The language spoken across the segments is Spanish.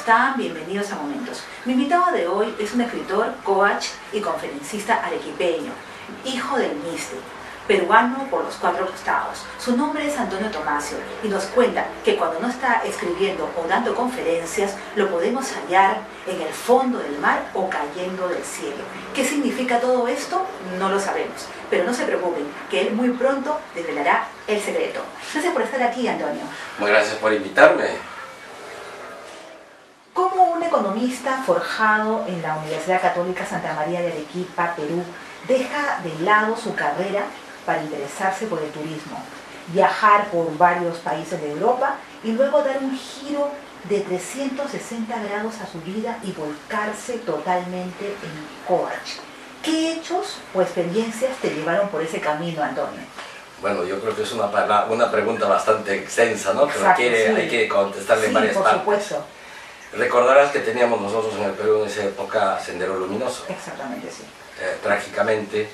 están? Bienvenidos a Momentos. Mi invitado de hoy es un escritor, coach y conferencista arequipeño, hijo del Miste, peruano por los cuatro costados. Su nombre es Antonio Tomasio y nos cuenta que cuando no está escribiendo o dando conferencias, lo podemos hallar en el fondo del mar o cayendo del cielo. ¿Qué significa todo esto? No lo sabemos, pero no se preocupen, que él muy pronto desvelará el secreto. Gracias por estar aquí, Antonio. Muy gracias por invitarme. Como un economista forjado en la Universidad Católica Santa María de Arequipa, Perú, deja de lado su carrera para interesarse por el turismo, viajar por varios países de Europa y luego dar un giro de 360 grados a su vida y volcarse totalmente en coach? ¿Qué hechos o experiencias te llevaron por ese camino, Antonio? Bueno, yo creo que es una pregunta bastante extensa, ¿no? Exacto, Pero sí. hay que contestarle en varias por partes. supuesto. Recordarás que teníamos nosotros en el Perú en esa época Sendero Luminoso, Exactamente, sí. trágicamente,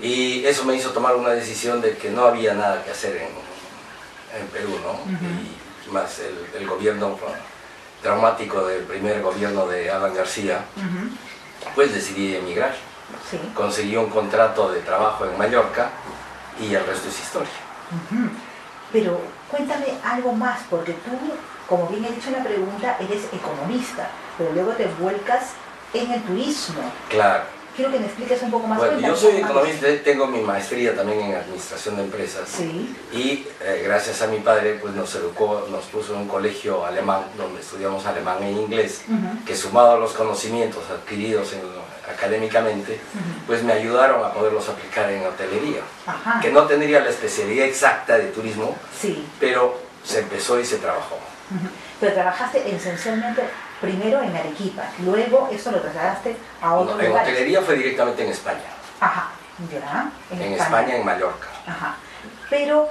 y eso me hizo tomar una decisión de que no había nada que hacer en Perú, ¿no? Y más el gobierno traumático del primer gobierno de Alan García, pues decidí emigrar. Sí. Conseguí un contrato de trabajo en Mallorca y el resto es historia. Pero cuéntame algo más, porque tú, como bien he dicho en la pregunta, eres economista, pero luego te vuelcas en el turismo. Claro. Quiero que me expliques un poco más. Bueno, Cuéntame yo soy un poco más. economista, tengo mi maestría también en administración de empresas. Sí. Y gracias a mi padre pues nos educó, nos puso en un colegio alemán donde estudiamos alemán e inglés, que sumado a los conocimientos adquiridos académicamente, pues me ayudaron a poderlos aplicar en hotelería. Ajá. Que no tendría la especialidad exacta de turismo, Sí. pero se empezó y se trabajó. Pero trabajaste esencialmente primero en Arequipa, luego eso lo trasladaste a otro En lugar. hotelería fue directamente en España. Ajá, ya. En España, en Mallorca. Ajá. Pero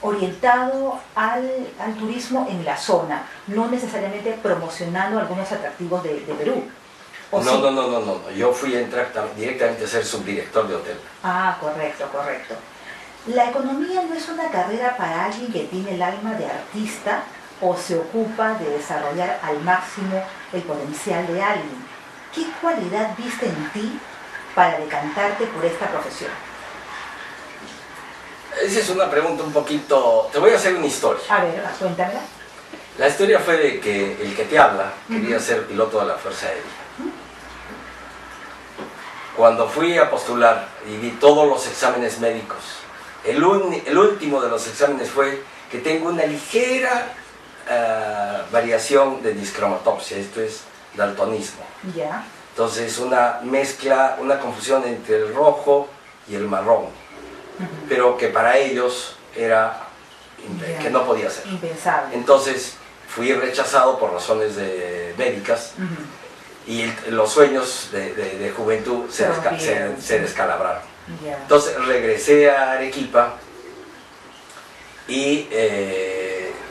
orientado al turismo en la zona, no necesariamente promocionando algunos atractivos de Perú. ¿O sí? No. Yo fui a entrar directamente a ser subdirector de hotel. Ah, correcto. La economía no es una carrera para alguien que tiene el alma de artista o se ocupa de desarrollar al máximo el potencial de alguien. ¿Qué cualidad viste en ti para decantarte por esta profesión? Esa es una pregunta un poquito... Te voy a hacer una historia. A ver, cuéntamela. La historia fue de que el que te habla quería ser piloto de la Fuerza Aérea. Cuando fui a postular y vi todos los exámenes médicos, el último de los exámenes fue que tengo una ligera variación de discromatopsia, esto es daltonismo. Ya. Entonces una mezcla, una confusión entre el rojo y el marrón, pero que para ellos era que no podía ser. Impensable. Entonces fui rechazado por razones médicas y los sueños de juventud se descalabraron. Ya. Entonces regresé a Arequipa y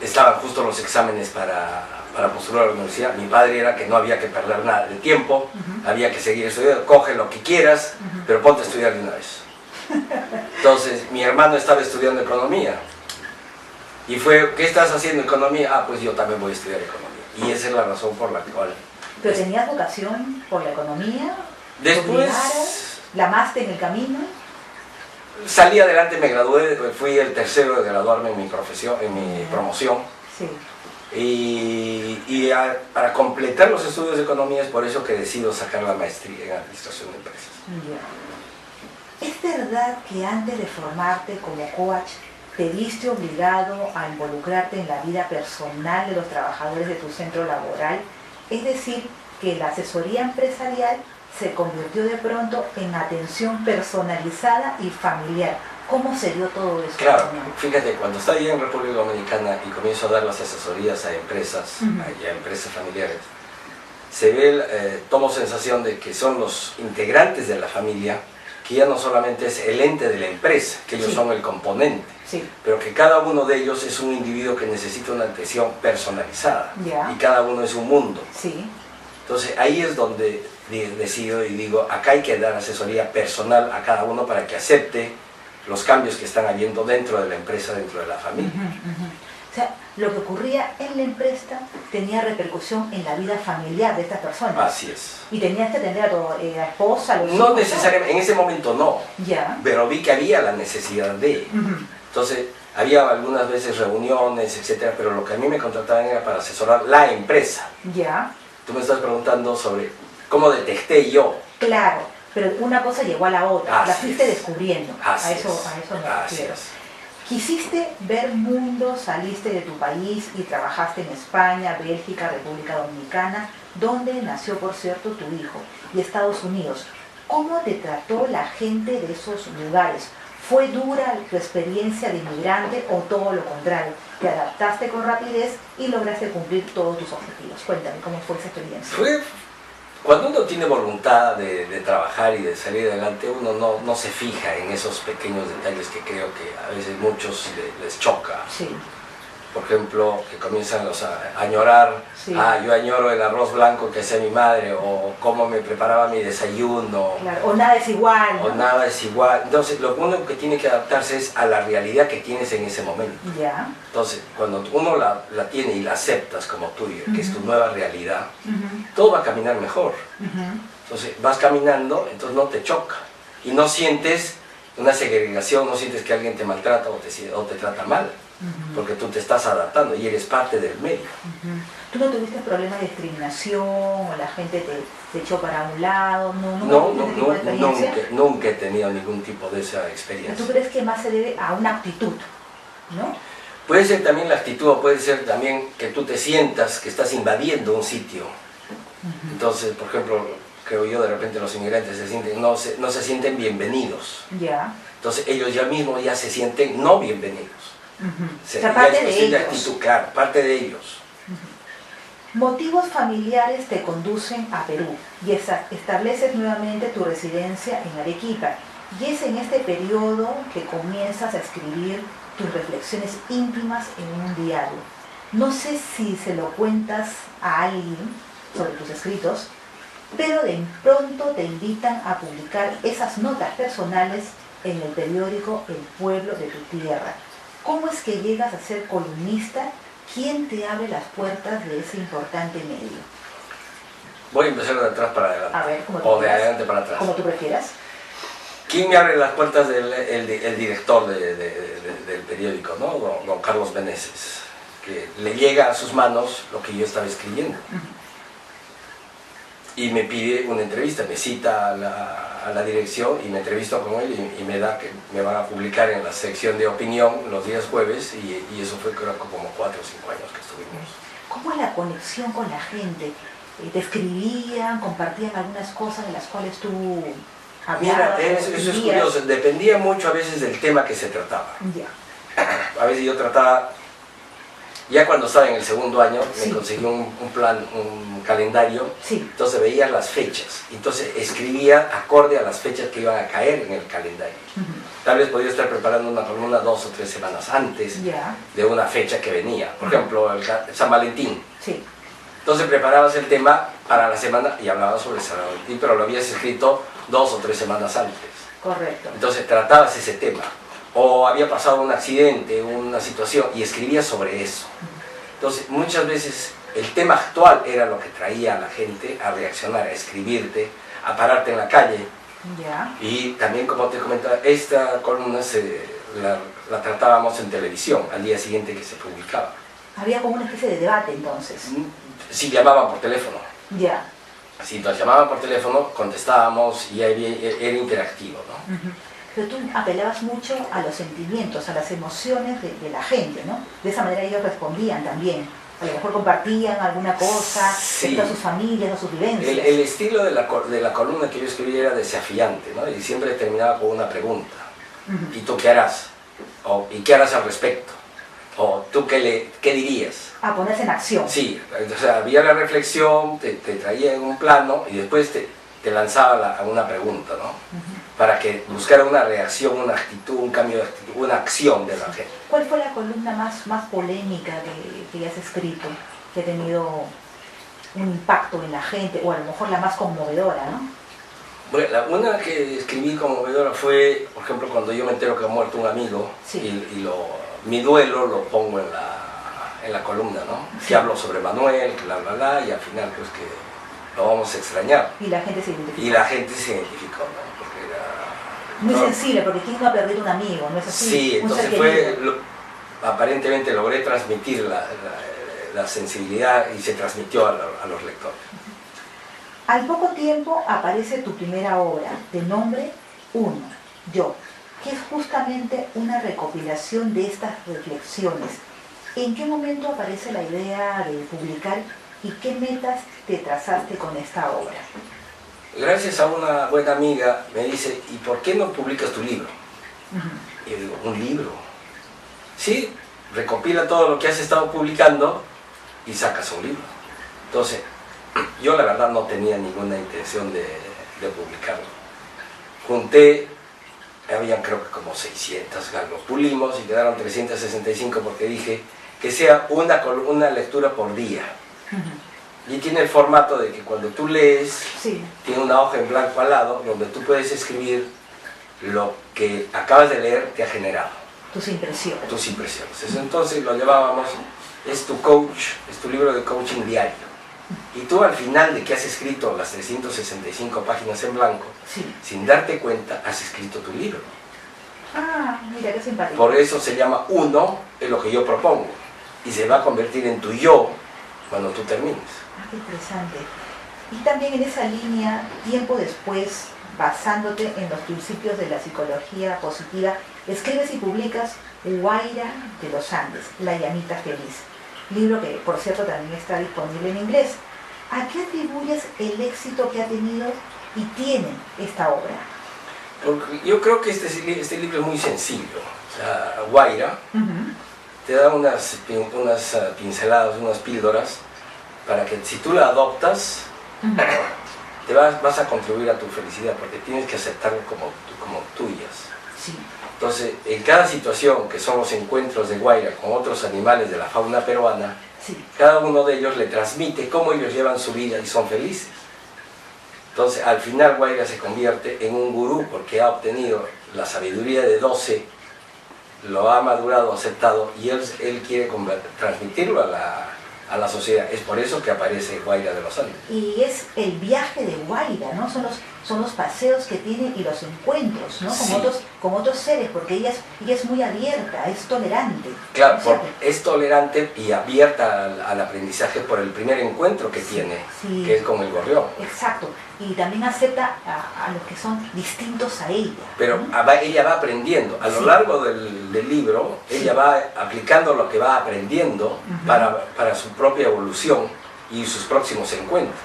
estaban justo los exámenes para postular a la universidad. Mi padre era que no había que perder nada de tiempo, había que seguir estudiando, coge lo que quieras, pero ponte a estudiar de una vez. Entonces mi hermano estaba estudiando economía y fue, ¿qué estás haciendo economía? Ah, pues yo también voy a estudiar economía. Y esa es la razón por la cual... ¿Pero tenías vocación por la economía? Después... ¿La amaste en el camino? Salí adelante, me gradué, fui el tercero de graduarme en mi profesión, en mi promoción. Sí. Para completar los estudios de economía es por eso que decido sacar la maestría en administración de empresas. Ya. ¿Es verdad que antes de formarte como coach te viste obligado a involucrarte en la vida personal de los trabajadores de tu centro laboral? Es decir, que la asesoría empresarial se convirtió de pronto en atención personalizada y familiar. ¿Cómo se dio todo eso? Claro, fíjate, cuando estaba allá en República Dominicana y comienzo a dar las asesorías a empresas, a empresas familiares, tomo sensación de que son los integrantes de la familia, que ya no solamente es el ente de la empresa, que ellos son el componente, pero que cada uno de ellos es un individuo que necesita una atención personalizada, y cada uno es un mundo. Entonces ahí es donde decido y digo, acá hay que dar asesoría personal a cada uno para que acepte los cambios que están habiendo dentro de la empresa, dentro de la familia. O sea, lo que ocurría en la empresa tenía repercusión en la vida familiar de estas personas. Así es. Y tenías que atender a tu a esposa, a los No hijos, necesariamente, en ese momento no, ya. pero vi que había la necesidad de. Entonces, había algunas veces reuniones, etcétera, pero lo que a mí me contrataban era para asesorar la empresa. Ya. Tú me estás preguntando sobre cómo detecté yo. Claro, pero una cosa llegó a la otra, la Así fuiste es. descubriendo. Así a eso me Así refiero. es. Quisiste ver mundo, saliste de tu país y trabajaste en España, Bélgica, República Dominicana, donde nació, por cierto, tu hijo, y Estados Unidos. ¿Cómo te trató la gente de esos lugares? ¿Fue dura tu experiencia de inmigrante o todo lo contrario? ¿Te adaptaste con rapidez y lograste cumplir todos tus objetivos? Cuéntame, ¿cómo fue esa experiencia? Cuando uno tiene voluntad de trabajar y de salir adelante, uno no se fija en esos pequeños detalles que creo que a veces muchos les choca. Sí. Por ejemplo, que comienzan a añorar, Sí. Yo añoro el arroz blanco que hacía mi madre, o cómo me preparaba mi desayuno, Claro, o nada es igual, ¿no? o nada es igual. Entonces, lo único que tiene que adaptarse es a la realidad que tienes en ese momento. Ya. Entonces, cuando uno la tiene y la aceptas como tuya, que es tu Ujú. nueva realidad, Ujú, todo va a caminar mejor. ujú. Entonces, vas caminando, entonces no te choca. Y no sientes una segregación, no sientes que alguien te maltrata o te trata mal. Porque tú te estás adaptando y eres parte del medio. ¿Tú no tuviste problemas de discriminación o la gente te echó para un lado? No, tuviste ese tipo de experiencia? nunca he tenido ningún tipo de esa ¿Tú experiencia. crees que más se debe a una actitud, no? Puede ser también la actitud, o puede ser también que tú te sientas que estás invadiendo un sitio. Entonces, por ejemplo, creo yo, de repente los inmigrantes no se sienten bienvenidos. Ya. Entonces ellos ya mismos ya se sienten no bienvenidos. O sea, Ya parte es de cuestión de ellos. actitud, claro, parte de ellos. Motivos familiares te conducen a Perú y estableces nuevamente tu residencia en Arequipa. Y es en este periodo que comienzas a escribir tus reflexiones íntimas en un diario. No sé si se lo cuentas a alguien sobre tus escritos, pero de pronto te invitan a publicar esas notas personales en el periódico El Pueblo de tu Tierra. ¿Cómo es que llegas a ser columnista? ¿Quién te abre las puertas de ese importante medio? Voy a empezar de atrás para adelante. A ver, como tú O de quieras. adelante para atrás. Como tú prefieras. ¿Quién me abre las puertas? El director del periódico, ¿no? Don Carlos Meneses, que le llega a sus manos lo que yo estaba escribiendo. Y me pide una entrevista, me cita a la dirección y me entrevisto con él y me da que me van a publicar en la sección de opinión los días jueves y eso fue creo que como 4 o 5 años que estuvimos. ¿Cómo es la conexión con la gente? ¿Te escribían, compartían algunas cosas de las cuales tú Mira, hablabas? eso es curioso, dependía mucho a veces del tema que se trataba. Ya. A veces yo trataba, ya cuando estaba en el segundo año, Sí. me conseguí un plan, un calendario, Sí. entonces veía las fechas, entonces escribía acorde a las fechas que iban a caer en el calendario. Tal vez podía estar preparando una columna 2 o 3 semanas antes Ya. de una fecha que venía, por ejemplo, el San Valentín. Sí. Entonces preparabas el tema para la semana y hablabas sobre San Valentín, pero lo habías escrito 2 o 3 semanas antes. Correcto. Entonces tratabas ese tema. O había pasado un accidente, una situación, y escribías sobre eso. Entonces muchas veces el tema actual era lo que traía a la gente a reaccionar, a escribirte, a pararte en la calle. Ya. Y también, como te comentaba, esta columna la tratábamos en televisión al día siguiente que se publicaba. Había como una especie de debate entonces. Si llamaban por teléfono. Ya. Si nos llamaban por teléfono, contestábamos y era interactivo, ¿no? Pero tú apelabas mucho a los sentimientos, a las emociones de la gente, ¿no? De esa manera ellos respondían también. A lo mejor compartían alguna cosa, Sí. de sus familias, de sus vivencias. El estilo de la columna que yo escribía era desafiante, ¿no? Y siempre terminaba con una pregunta. ¿Y tú qué harás? ¿Y qué harás al respecto? ¿O tú qué dirías? A ponerse en acción. Sí, o sea, había la reflexión, te traía en un plano y después te lanzaba a una pregunta, ¿no? Para que buscara una reacción, una actitud, un cambio de actitud, una acción de la gente. ¿Cuál fue la columna más polémica que has escrito, que ha tenido un impacto en la gente, o a lo mejor la más conmovedora, ¿no? Bueno, una que escribí conmovedora fue, por ejemplo, cuando yo me entero que ha muerto un amigo, Sí. y mi duelo lo pongo en la columna, ¿no? Que hablo sobre Manuel, que y al final pues que lo vamos a extrañar. Y la gente se identificó. Y la gente se identificó, ¿no? Porque era... Muy sensible, porque ¿quién no ha perdido un amigo? ¿No es así? Sí, entonces aparentemente logré transmitir la sensibilidad y se transmitió a los lectores. Al poco tiempo aparece tu primera obra, de nombre Uno, Yo, que es justamente una recopilación de estas reflexiones. ¿En qué momento aparece la idea de publicar y qué metas te trazaste con esta obra? Gracias a una buena amiga me dice, ¿y por qué no publicas tu libro? Y yo digo, ¿un libro? Sí, recopila todo lo que has estado publicando y sacas un libro. Entonces, yo la verdad no tenía ninguna intención de publicarlo. Junté, habían creo que como 600, los pulimos y quedaron 365 porque dije que sea una lectura por día. Y tiene el formato de que cuando tú lees, sí, tiene una hoja en blanco al lado donde tú puedes escribir lo que acabas de leer te ha generado. Tus impresiones. Tus impresiones. Entonces lo llamábamos, es tu coach, es tu libro de coaching diario. Y tú al final de que has escrito las 365 páginas en blanco, sí, sin darte cuenta, has escrito tu libro. Ah, mira qué simpático. Por eso se llama Uno, es lo que yo propongo. Y se va a convertir en tu yo cuando tú termines. Ah, qué interesante. Y también en esa línea, tiempo después, basándote en los principios de la psicología positiva, escribes y publicas Guaira de los Andes, La llamita feliz. Libro que, por cierto, también está disponible en inglés. ¿A qué atribuyes el éxito que ha tenido y tiene esta obra? Porque yo creo que este libro es muy sencillo. O sea, Guaira te da unas pinceladas, unas píldoras, para que si tú la adoptas, vas a contribuir a tu felicidad, porque tienes que aceptarlo como tuyas. Sí. Entonces, en cada situación, que son los encuentros de Guaira con otros animales de la fauna peruana, sí, cada uno de ellos le transmite cómo ellos llevan su vida y son felices. Entonces, al final Guaira se convierte en un gurú porque ha obtenido la sabiduría de 12, lo ha madurado, aceptado, y él quiere transmitirlo a la sociedad. Es por eso que aparece Guaira de los Andes. Y es el viaje de Guaira, ¿no? Son los paseos que tiene y los encuentros, ¿no? Sí. Con otros seres, porque ella es muy abierta, es tolerante. Claro, ¿no? es tolerante y abierta al aprendizaje por el primer encuentro que tiene, sí, que es con el gorrión. Exacto, y también acepta a los que son distintos a ella. Pero ¿no? ella va aprendiendo. A lo sí, largo del libro, ella va aplicando lo que va aprendiendo para su propia evolución y sus próximos encuentros.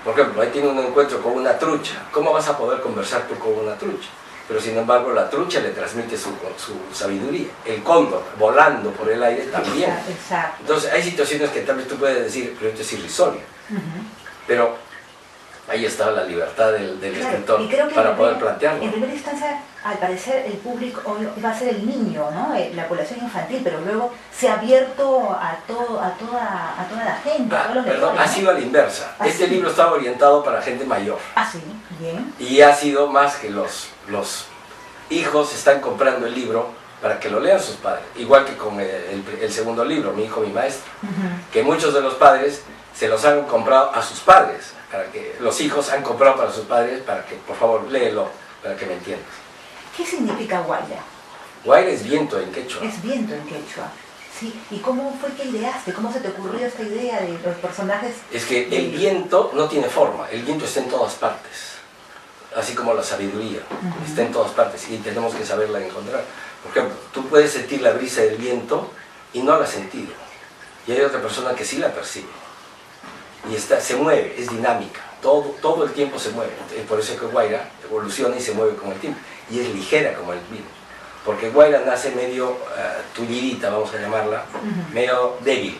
Por ejemplo, ahí tiene un encuentro con una trucha. ¿Cómo vas a poder conversar tú con una trucha? Pero sin embargo la trucha le transmite su sabiduría. El cóndor, volando por el aire, también. Exacto. Entonces hay situaciones que tal vez tú puedes decir, pero esto es irrisorio. Pero ahí está la libertad del escritor para poder plantearlo. En primera instancia, al parecer, el público va a ser el niño, ¿no? La población infantil, pero luego se ha abierto a toda la gente, a todos los lectores, ha ¿no? sido a la inversa. Este libro estaba orientado para gente mayor. Ah, sí, bien. Y ha sido más que los hijos están comprando el libro para que lo lean sus padres. Igual que con el segundo libro, Mi hijo, mi maestro. Que muchos de los padres se los han comprado a sus padres. Para que los hijos han comprado para sus padres, para que, por favor, léelo, para que me entiendas. ¿Qué significa Guaira? Guaira es viento en quechua. Es viento en quechua. Sí. ¿Y cómo fue que ideaste? ¿Cómo se te ocurrió esta idea de los personajes? Es que el viento no tiene forma, el viento está en todas partes. Así como la sabiduría, está en todas partes y tenemos que saberla encontrar. Por ejemplo, tú puedes sentir la brisa del viento y no la has sentido. Y hay otra persona que sí la percibe. Y se mueve, es dinámica, todo el tiempo se mueve. Es por eso que Guaira evoluciona y se mueve con el tiempo. Y es ligera como el viento. Porque Guaira nace medio tullidita, vamos a llamarla, medio débil.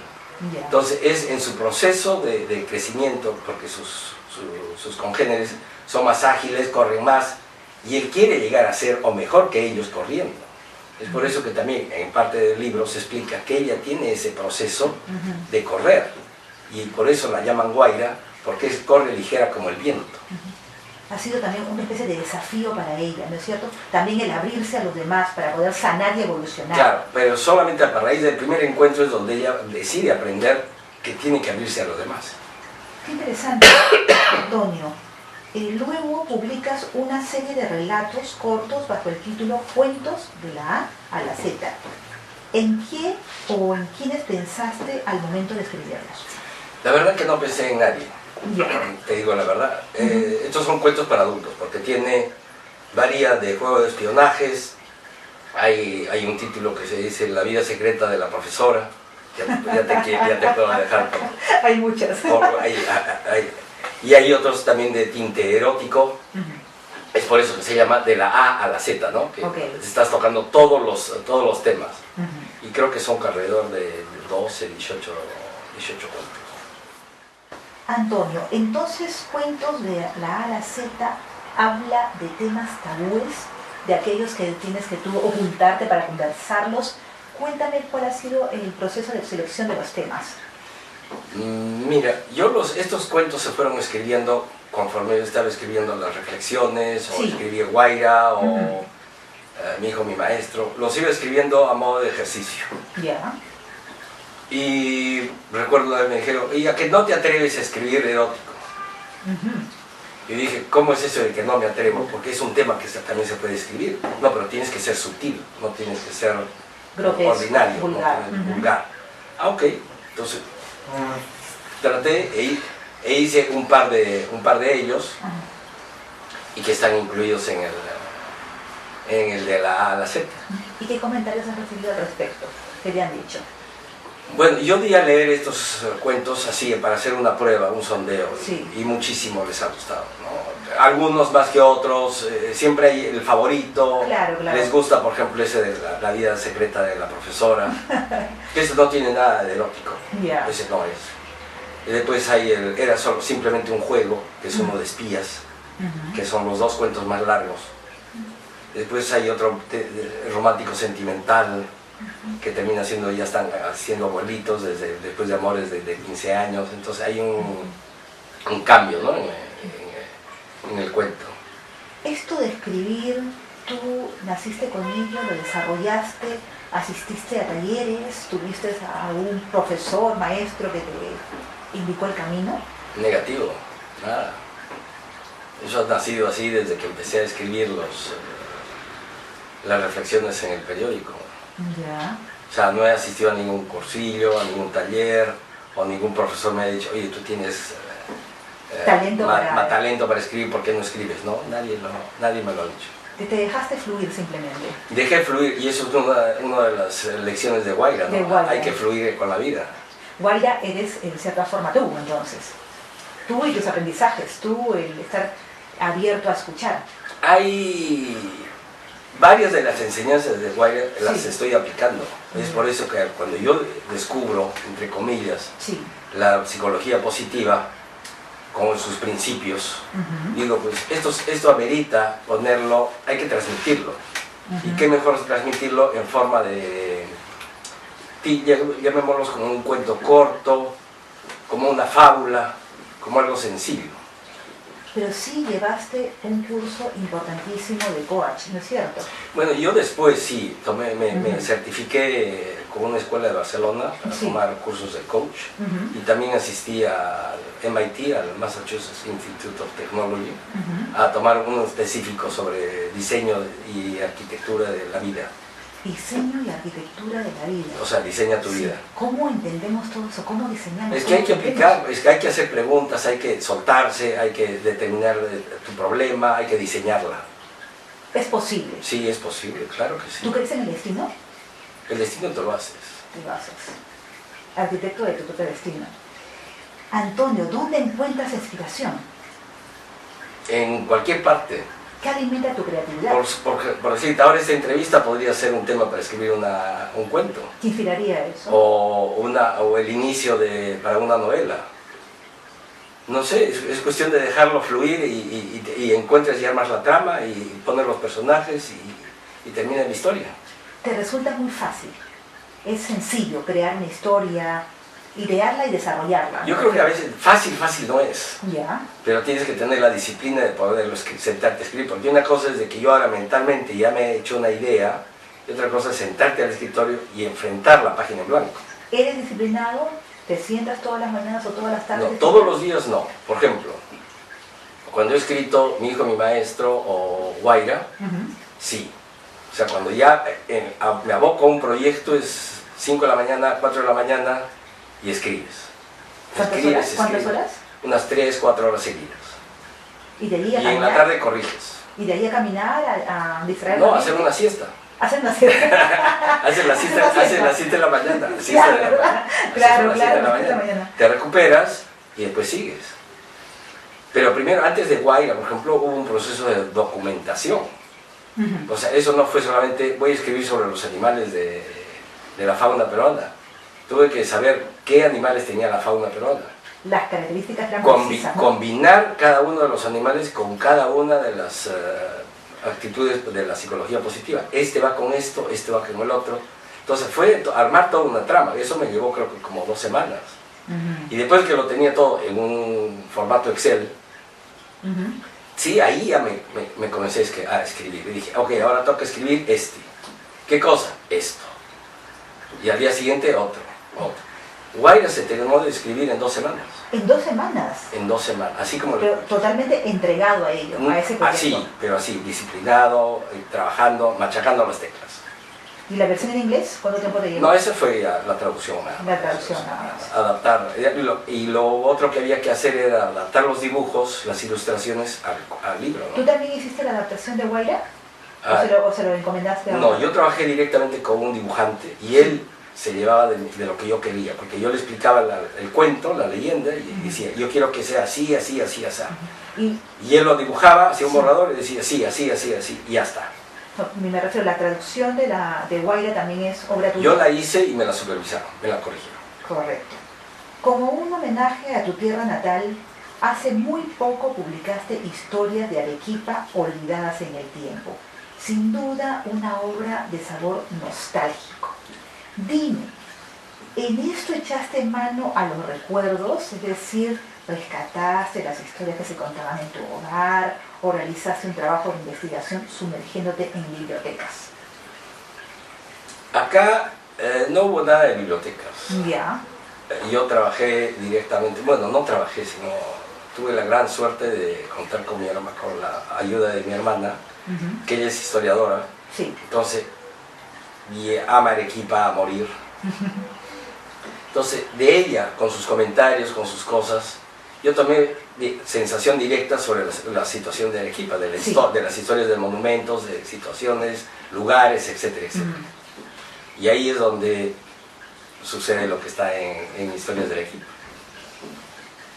Yeah. Entonces es en su proceso de crecimiento, porque sus congéneres son más ágiles, corren más, y él quiere llegar a ser o mejor que ellos corriendo. Es por eso que también en parte del libro se explica que ella tiene ese proceso de correr. Y por eso la llaman Guaira, porque corre ligera como el viento. ha sido también una especie de desafío para ella, ¿no es cierto? También el abrirse a los demás para poder sanar y evolucionar. Claro, pero solamente a raíz del primer encuentro es donde ella decide aprender que tiene que abrirse a los demás. Qué interesante, Antonio. Luego publicas una serie de relatos cortos bajo el título Cuentos de la A a la Z. ¿En qué o en quiénes pensaste al momento de escribirlos? La verdad que no pensé en nadie, Ya. te digo la verdad. Estos son cuentos para adultos, porque varía de juego de espionajes, hay un título que se dice La vida secreta de la profesora, ya te puedo dejar. Hay muchas. Y hay otros también de tinte erótico. Es por eso que se llama de la A a la Z, ¿no? Que estás tocando todos los temas. Y creo que son alrededor de 12, 18 cuentos. Antonio, entonces Cuentos de la A a la Z habla de temas tabúes, de aquellos que tienes que tú ocultarte para conversarlos. Cuéntame cuál ha sido el proceso de selección de los temas. Mira, estos cuentos se fueron escribiendo conforme yo estaba escribiendo las reflexiones, o escribía Guaira, o Mi hijo, mi maestro. Los iba escribiendo a modo de ejercicio. Ya. Y recuerdo que me dijeron, ¿y a que no te atreves a escribir erótico? Y dije, ¿cómo es eso de que no me atrevo? Porque es un tema que también se puede escribir. No, pero tienes que ser sutil, no tienes que ser grotesco, ordinario, vulgar. Vulgar. Ah, ok. Entonces, traté e hice un par de ellos, y que están incluidos en el de la A a la Z. ¿Y qué comentarios has recibido al respecto? ¿Qué te han dicho? Bueno, yo di a leer estos cuentos así, para hacer una prueba, un sondeo, y muchísimo les ha gustado, ¿no? Algunos más que otros, siempre hay el favorito. Claro. Les gusta, por ejemplo, ese de la vida secreta de la profesora, que ese no tiene nada de erótico, ese no es. Y después era simplemente un juego, que es uno de espías, que son los dos cuentos más largos. Después hay otro romántico sentimental, que termina siendo, ya están haciendo abuelitos después de amores de 15 años, entonces hay un cambio, ¿no? en el cuento. Esto de escribir, tú naciste con ello, lo desarrollaste, asististe a talleres, tuviste a algún profesor, maestro que te indicó el camino. Negativo, nada. Eso ha nacido así desde que empecé a escribir las reflexiones en el periódico. Ya. O sea, no he asistido a ningún cursillo, a ningún taller, o ningún profesor me ha dicho, oye, tú tienes talento para escribir, ¿por qué no escribes? No, nadie me lo ha dicho. Te dejaste fluir simplemente. Dejé fluir, y eso es una de las lecciones de Guaira, ¿no? Hay que fluir con la vida. Guaira eres en cierta forma tú, entonces. Tú y tus aprendizajes, tú el estar abierto a escuchar. Hay varias de las enseñanzas de Guaira, las estoy aplicando. Es por eso que cuando yo descubro, entre comillas, la psicología positiva con sus principios, digo, pues esto amerita ponerlo, hay que transmitirlo. Y qué mejor transmitirlo en forma de, llamémoslos como un cuento corto, como una fábula, como algo sencillo. Pero sí llevaste un curso importantísimo de coach, ¿no es cierto? Bueno, yo después sí, me certifiqué con una escuela de Barcelona para tomar cursos de coach, y también asistí al MIT, al Massachusetts Institute of Technology, a tomar uno específico sobre diseño y arquitectura de la vida. Diseño y arquitectura de la vida. O sea, diseña tu vida. ¿Cómo entendemos todo eso? ¿Cómo diseñamos? Es que hay que aplicar, es que hay que hacer preguntas, hay que soltarse, hay que determinar tu problema, hay que diseñarla. ¿Es posible? Sí, es posible, claro que sí. ¿Tú crees en el destino? El destino te lo haces. Te lo haces. Arquitecto de tu propio destino. Antonio, ¿dónde encuentras inspiración? En cualquier parte. ¿Qué alimenta tu creatividad? Por decirte, ahora esta entrevista podría ser un tema para escribir un cuento. ¿Te inspiraría eso? O el inicio para una novela. No sé, es cuestión de dejarlo fluir y encuentres ya más la trama y poner los personajes y termina la historia. ¿Te resulta muy fácil? ¿Es sencillo crear una historia, idearla y desarrollarla. Yo creo que a veces fácil no es. Ya. Pero tienes que tener la disciplina de poderlo sentarte a escribir. Porque una cosa es de que yo ahora mentalmente ya me he hecho una idea, y otra cosa es sentarte al escritorio y enfrentar la página en blanco. ¿Eres disciplinado? ¿Te sientas todas las mañanas o todas las tardes? No, todos los días no. Por ejemplo, cuando he escrito Mi hijo, mi maestro o Guaira, sí. O sea, cuando ya me aboco a un proyecto es 5 de la mañana, 4 de la mañana y escribes. ¿Cuántas horas? Unas 3, 4 horas seguidas. ¿Y de ahí a Y caminar? en la tarde corriges. ¿Y de ahí a caminar, a distraer No, la hacer mente? una siesta. Hacer una siesta. Haces la siesta de la mañana. Claro, Claro, te recuperas y después sigues. Pero primero, antes de Guaira, por ejemplo, hubo un proceso de documentación. O sea, eso no fue solamente voy a escribir sobre los animales de la fauna peruana. Tuve que saber qué animales tenía la fauna peruana. Las características eran precisas, ¿no? Combinar cada uno de los animales con cada una de las actitudes de la psicología positiva. Este va con esto, este va con el otro. Entonces fue armar toda una trama. Eso me llevó creo que como 2 semanas. Y después que lo tenía todo en un formato Excel, sí, ahí ya me comencé a escribir. Y dije, ok, ahora toca escribir este. ¿Qué cosa? Esto. Y al día siguiente otro. Guaira se terminó de escribir en 2 semanas. ¿En 2 semanas? En 2 semanas, así como... Pero totalmente entregado a ello, a ese proyecto. Así, pero así, disciplinado, trabajando, machacando las teclas. ¿Y la versión en inglés? ¿Cuánto tiempo te llevó? No, esa fue la traducción. La traducción, nada más. Adaptar. Y lo otro que había que hacer era adaptar los dibujos, las ilustraciones al libro, ¿no? ¿Tú también hiciste la adaptación de Guaira? ¿O se lo encomendaste a No, otro? yo trabajé directamente con un dibujante y él se llevaba de lo que yo quería, porque yo le explicaba el cuento, la leyenda, y decía, yo quiero que sea así, así, así, así. Y él lo dibujaba, hacía un borrador y decía, sí, así, así, así, y ya está. No, me refiero, la traducción de Guaira también es obra tuya. Yo la hice y me la supervisaron, me la corrigieron. Correcto. Como un homenaje a tu tierra natal, hace muy poco publicaste Historias de Arequipa olvidadas en el tiempo. Sin duda una obra de sabor nostálgico. Dime, ¿en esto echaste mano a los recuerdos? Es decir, ¿rescataste las historias que se contaban en tu hogar o realizaste un trabajo de investigación sumergiéndote en bibliotecas? Acá no hubo nada de bibliotecas. Ya. Yo trabajé directamente, bueno, no trabajé, sino tuve la gran suerte de contar con la ayuda de mi hermana, que ella es historiadora. Sí. Entonces, y ama Arequipa a morir. Entonces, de ella, con sus comentarios, con sus cosas, yo tomé sensación directa sobre la situación de Arequipa, de las historias de monumentos, de situaciones, lugares, etcétera, etcétera. Y ahí es donde sucede lo que está en Historias de Arequipa.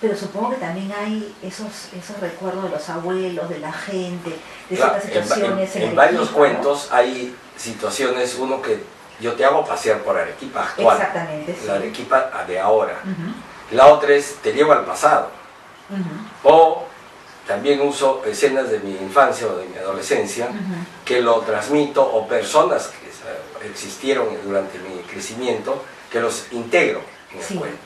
Pero supongo que también hay esos recuerdos de los abuelos, de la gente, de Claro, ciertas situaciones en Arequipa, varios ¿no? cuentos hay situaciones, uno que yo te hago pasear por Arequipa actual, Exactamente, sí. la Arequipa de ahora. La otra es te llevo al pasado. O también uso escenas de mi infancia o de mi adolescencia que lo transmito, o personas que existieron durante mi crecimiento que los integro en el cuento.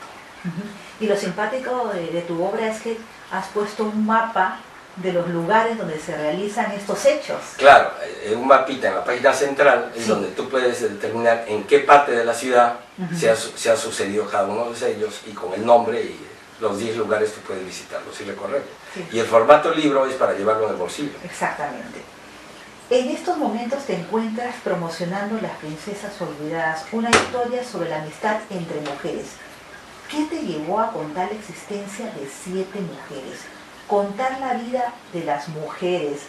Y lo simpático de tu obra es que has puesto un mapa de los lugares donde se realizan estos hechos. Claro, un mapita en la página central es donde tú puedes determinar en qué parte de la ciudad se ha sucedido cada uno de ellos, y con el nombre y los 10 lugares que puedes visitarlos y recorrerlos. Y el formato libro es para llevarlo en el bolsillo. Exactamente. En estos momentos te encuentras promocionando Las Princesas Olvidadas, una historia sobre la amistad entre mujeres. ¿Qué te llevó a contar la existencia de 7 mujeres? ¿Contar la vida de las mujeres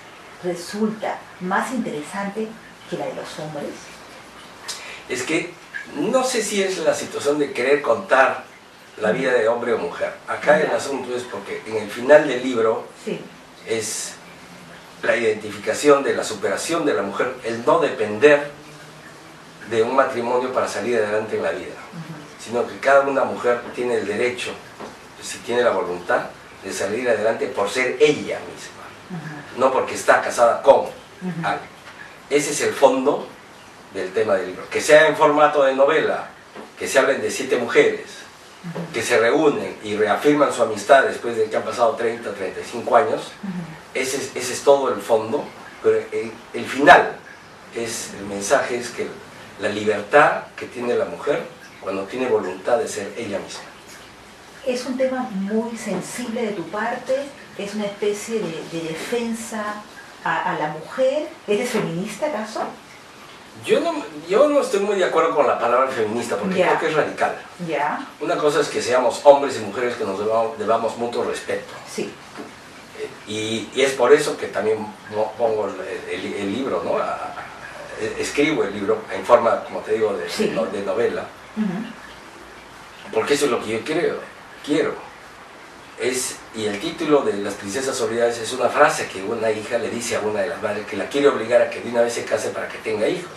resulta más interesante que la de los hombres? Es que no sé si es la situación de querer contar la vida de hombre o mujer. Acá el asunto es porque en el final del libro es la identificación de la superación de la mujer, el no depender de un matrimonio para salir adelante en la vida, sino que cada una mujer tiene el derecho, si tiene la voluntad, de salir adelante por ser ella misma, no porque está casada con alguien. Ese es el fondo del tema del libro. Que sea en formato de novela, que se hablen de 7 mujeres, que se reúnen y reafirman su amistad después de que han pasado 30, 35 años, ese es todo el fondo, pero el final, el mensaje es que la libertad que tiene la mujer cuando tiene voluntad de ser ella misma. Es un tema muy sensible de tu parte, es una especie de defensa a la mujer. ¿Eres feminista acaso? Yo no estoy muy de acuerdo con la palabra feminista porque creo que es radical. Una cosa es que seamos hombres y mujeres que nos debamos mutuo respeto. Sí. Y es por eso que también pongo el libro, ¿no? Escribo el libro en forma, como te digo, de novela. Porque eso es lo que yo quiero. Y el título de Las princesas olvidadas es una frase que una hija le dice a una de las madres que la quiere obligar a que de una vez se case para que tenga hijos.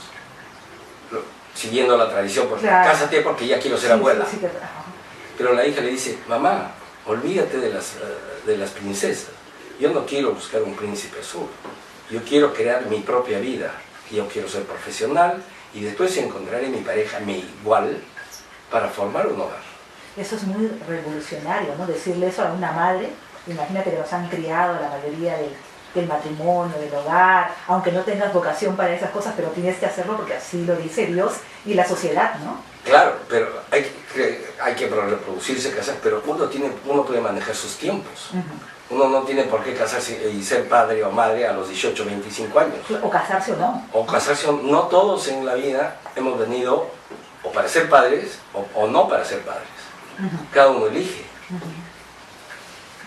Siguiendo la tradición, porque cásate porque ya quiero ser abuela. Pero la hija le dice, mamá, olvídate de las princesas. Yo no quiero buscar un príncipe azul. Yo quiero crear mi propia vida. Yo quiero ser profesional y después encontraré mi pareja, mi igual, para formar un hogar. Eso es muy revolucionario, ¿no? Decirle eso a una madre. Imagínate que nos han criado la mayoría del matrimonio, del hogar, aunque no tengas vocación para esas cosas, pero tienes que hacerlo porque así lo dice Dios y la sociedad, ¿no? Claro, pero hay que reproducirse, casar, pero uno puede manejar sus tiempos. Uno no tiene por qué casarse y ser padre o madre a los 18, 25 años. O casarse o no. O casarse o no. No todos en la vida hemos venido o para ser padres o no para ser padres. Cada uno elige.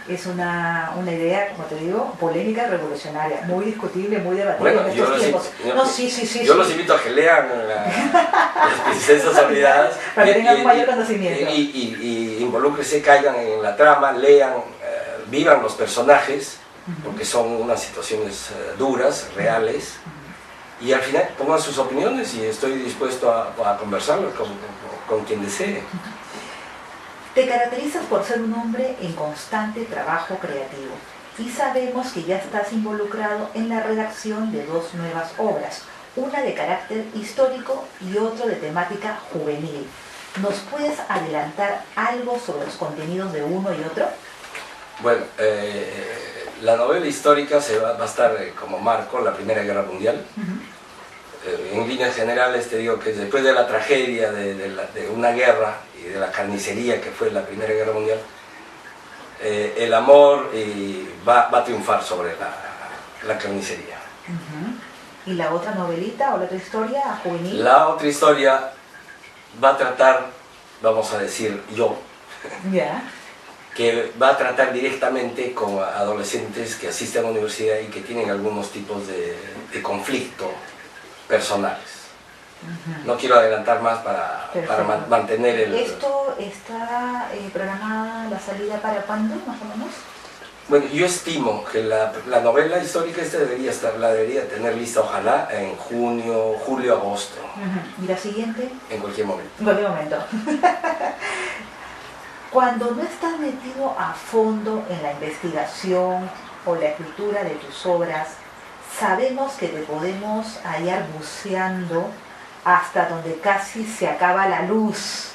Es una idea, como te digo, polémica, revolucionaria, muy discutible, muy debatida en estos tiempos. Yo los invito a que lean Las princesas olvidadas para que tengan un mayor conocimiento. Y involúcrense, caigan en la trama, lean, vivan los personajes, porque son unas situaciones duras, reales, y al final pongan sus opiniones y estoy dispuesto a conversarlos con quien desee. Te caracterizas por ser un hombre en constante trabajo creativo y sabemos que ya estás involucrado en la redacción de 2 nuevas obras, una de carácter histórico y otra de temática juvenil. ¿Nos puedes adelantar algo sobre los contenidos de uno y otro? Bueno, la novela histórica va a estar como marco la Primera Guerra Mundial. En líneas generales te digo que después de la tragedia de una guerra y de la carnicería que fue la Primera Guerra Mundial, el amor va a triunfar sobre la carnicería. ¿Y la otra novelita o la otra historia juvenil? La otra historia va a tratar, vamos a decir yo, que va a tratar directamente con adolescentes que asisten a la universidad y que tienen algunos tipos de conflicto personales. No quiero adelantar más para mantener el... ¿Esto está programada la salida para cuándo, más o menos? Bueno, yo estimo que la novela histórica la debería tener lista, ojalá, en junio, julio, agosto. ¿Y la siguiente? En cualquier momento. En cualquier momento. Cuando no estás metido a fondo en la investigación o la escritura de tus obras, sabemos que te podemos hallar buceando hasta donde casi se acaba la luz,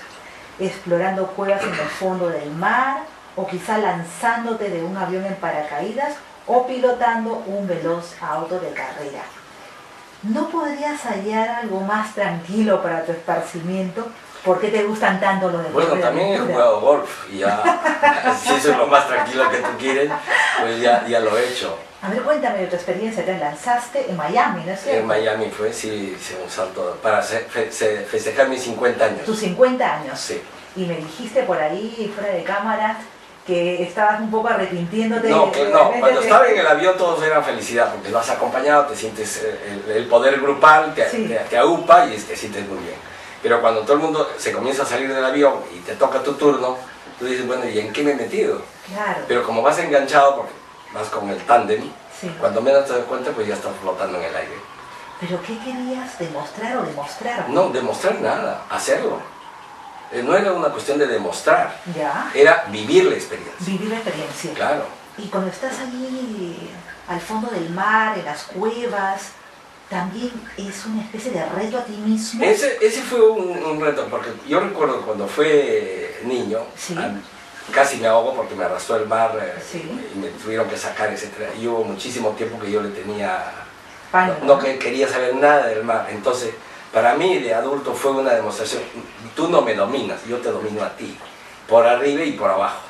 explorando cuevas en el fondo del mar, o quizá lanzándote de un avión en paracaídas, o pilotando un veloz auto de carrera. ¿No podrías hallar algo más tranquilo para tu esparcimiento? ¿Por qué te gustan tanto los deportes? Bueno, también he jugado golf y ya, si eso es lo más tranquilo que tú quieres, pues ya lo he hecho. A ver, cuéntame de tu experiencia. Te lanzaste en Miami, ¿no es cierto? En Miami fue, sí, un salto para festejar mis 50 años. ¿Tus 50 años? Sí. Y me dijiste por ahí, fuera de cámara, que estabas un poco arrepintiéndote. No, cuando estaba en el avión todos eran felicidad, porque vas acompañado, te sientes el poder grupal, te aupa y te sientes muy bien. Pero cuando todo el mundo se comienza a salir del avión y te toca tu turno, tú dices, bueno, ¿y en qué me he metido? Claro. Pero como vas enganchado, porque vas con el tándem, cuando menos te das cuenta, pues ya estás flotando en el aire. ¿Pero qué querías demostrar o demostrar? No, demostrar nada, hacerlo. No era una cuestión de demostrar, ¿Ya? Era vivir la experiencia. Vivir la experiencia. Claro. Y cuando estás allí al fondo del mar, en las cuevas, también es una especie de reto a ti mismo. Ese fue un reto, porque yo recuerdo cuando fue niño, Sí. Casi me ahogo porque me arrastró el mar Sí. y me tuvieron que sacar, etc. Y hubo muchísimo tiempo que yo le tenía, Pánico, no que quería saber nada del mar. Entonces, para mí de adulto fue una demostración, tú no me dominas, yo te domino a ti, por arriba y por abajo.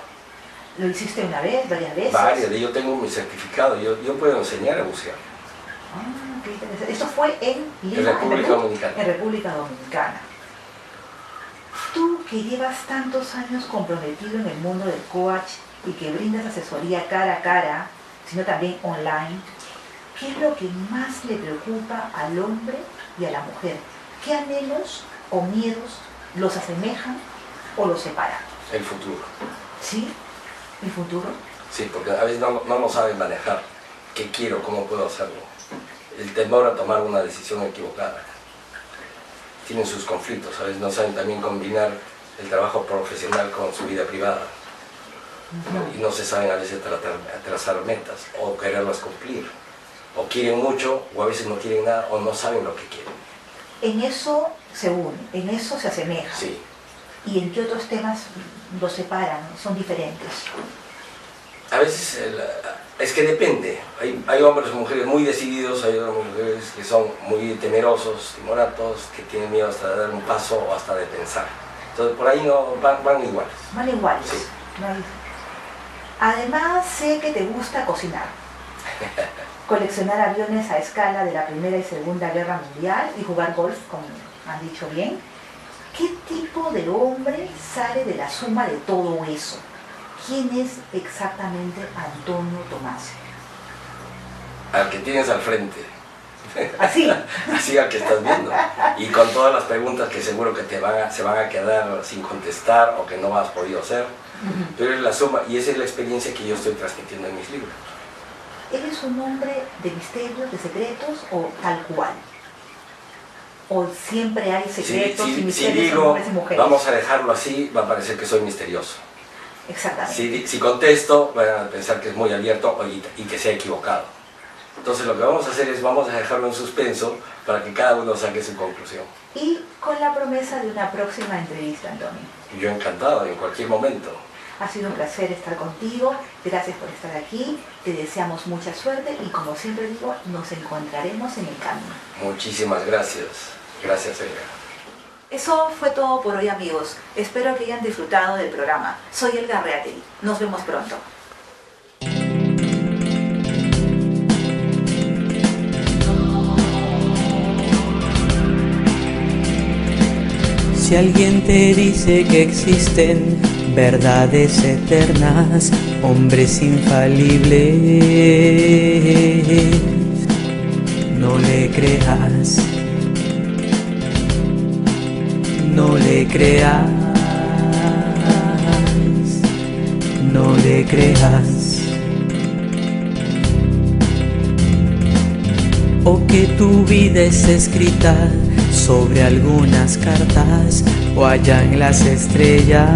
¿Lo hiciste una vez, varias veces? Varias, yo tengo mi certificado, yo puedo enseñar a bucear. Ah, qué interesante. Esto fue en Lima, En República Perú? Dominicana. En República Dominicana. Tú que llevas tantos años comprometido en el mundo del coach y que brindas asesoría cara a cara, sino también online, ¿qué es lo que más le preocupa al hombre y a la mujer? ¿Qué anhelos o miedos los asemejan o los separan? El futuro. ¿Sí? ¿El futuro? Sí, porque a veces no lo saben manejar. ¿Qué quiero? ¿Cómo puedo hacerlo? El temor a tomar una decisión equivocada. Tienen sus conflictos, a veces no saben también combinar el trabajo profesional con su vida privada. Y no se saben a veces trazar metas o quererlas cumplir. O quieren mucho, o a veces no quieren nada, o no saben lo que quieren. En eso se unen, en eso se asemejan. Sí. ¿Y en qué otros temas los separan? Son diferentes. A veces es que depende. Hay hombres o mujeres muy decididos, hay otras mujeres que son muy temerosos, timoratos, que tienen miedo hasta de dar un paso o hasta de pensar. Entonces por ahí no van iguales. Van iguales. Sí. No hay- Además, sé que te gusta cocinar. Coleccionar aviones a escala de la Primera y Segunda Guerra Mundial y jugar golf, como han dicho bien. ¿Qué tipo de hombre sale de la suma de todo eso? ¿Quién es exactamente Antonio Tomasio? Al que tienes al frente. Así. Así al que estás viendo. Y con todas las preguntas que seguro que se van a quedar sin contestar o que no has podido hacer. Pero es la suma y esa es la experiencia que yo estoy transmitiendo en mis libros. ¿Eres un hombre de misterios, de secretos o tal cual? ¿O siempre hay secretos y Si misterios en digo, hombres y mujeres? vamos a dejarlo así, va a parecer que soy misterioso. Exactamente. Si contesto, van a pensar que es muy abierto y que se ha equivocado. Entonces lo que vamos a hacer es, vamos a dejarlo en suspenso para que cada uno saque su conclusión. Y con la promesa de una próxima entrevista, Antonio. Yo encantado, en cualquier momento. Ha sido un placer estar contigo, gracias por estar aquí, te deseamos mucha suerte y como siempre digo, nos encontraremos en el camino. Muchísimas gracias. Gracias, Elga. Eso fue todo por hoy, amigos. Espero que hayan disfrutado del programa. Soy Elga Reategui. Nos vemos pronto. Si alguien te dice que existen verdades eternas, hombres infalibles, no le creas, no le creas, no le creas. O que tu vida es escrita sobre algunas cartas o allá en las estrellas.